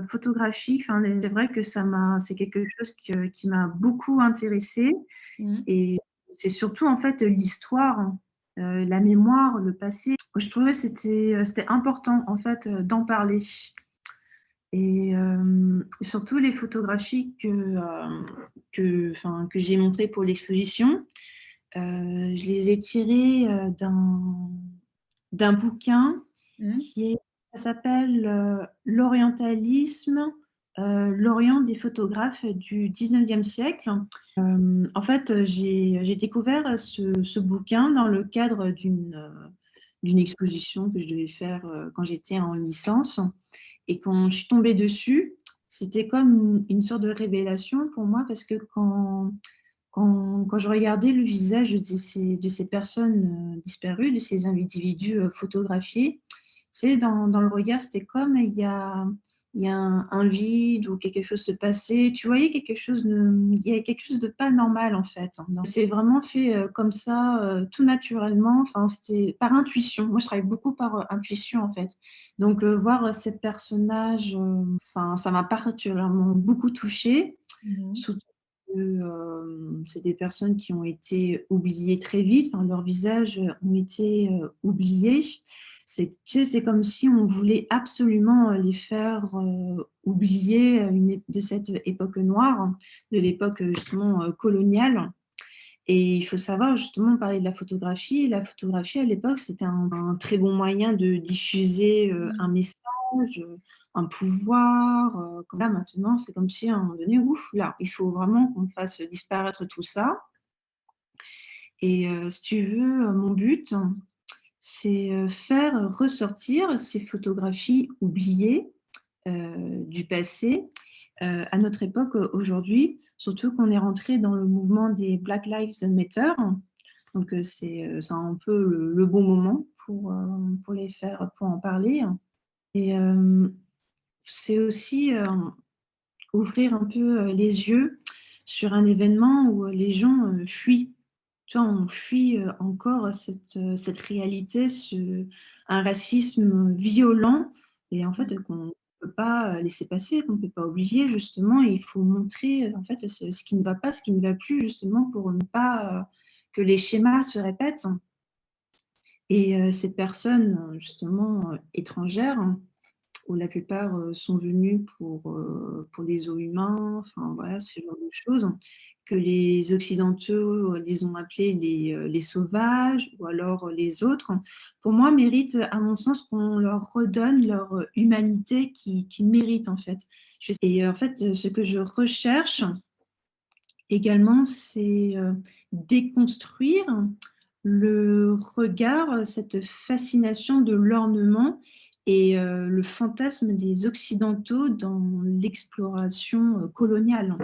photographique, enfin, c'est vrai que c'est quelque chose qui m'a beaucoup intéressée Mmh. et c'est surtout, en fait, l'histoire, la mémoire, le passé. Je trouvais que c'était important, en fait, d'en parler et surtout les photographies que j'ai montrées pour l'exposition, je les ai tirées, d'un bouquin Mmh. qui est ça s'appelle, «L'orientalisme, l'Orient des photographes du 19e siècle». En fait, j'ai découvert ce bouquin dans le cadre d'une exposition que je devais faire, quand j'étais en licence et quand je suis tombée dessus, c'était comme une sorte de révélation pour moi parce que quand je regardais le visage de ces personnes, disparues, de ces individus, photographiés, tu sais, dans le regard, c'était comme il y a un vide ou quelque chose se passait. Tu voyais quelque chose il y avait quelque chose de pas normal, en fait, hein. Donc c'est vraiment fait, comme ça, tout naturellement, enfin, c'était par intuition. Moi, je travaille beaucoup par, intuition, en fait. Donc voir, ces personnages, enfin, ça m'a particulièrement beaucoup touchée, Mmh. surtout que, c'est des personnes qui ont été oubliées très vite, enfin leurs visages, ont été, oubliés. Tu sais, c'est comme si on voulait absolument, les faire, oublier, de cette époque noire, de l'époque, justement, coloniale et il faut savoir justement parler de la photographie. La photographie à l'époque, c'était un très bon moyen de diffuser, un Mmh. message, un pouvoir, comme là maintenant, c'est comme si à un moment donné, ouf, là, il faut vraiment qu'on fasse disparaître tout ça et si tu veux, mon but, c'est, faire ressortir ces photographies oubliées, du passé, à notre époque, aujourd'hui. Surtout qu'on est rentré dans le mouvement des Black Lives Matter. Donc c'est un peu le bon moment pour les faire pour en parler et c'est aussi, ouvrir un peu, les yeux sur un événement où, les gens, fuient. Tu vois, on fuit, encore cette réalité, un racisme violent et en fait, qu'on ne peut pas, laisser passer, qu'on ne peut pas oublier justement et il faut montrer, en fait, ce qui ne va pas, ce qui ne va plus justement pour ne pas, que les schémas se répètent et ces personnes, justement, étrangères où la plupart, sont venus pour des os humains, enfin voilà, ce genre de choses, que les occidentaux, les ont appelés les sauvages ou alors les autres, pour moi méritent, à mon sens, qu'on leur redonne leur, humanité qu'ils méritent en fait. Et en fait, ce que je recherche également, c'est, déconstruire le regard, cette fascination de l'ornement et le fantasme des occidentaux dans l'exploration, coloniale.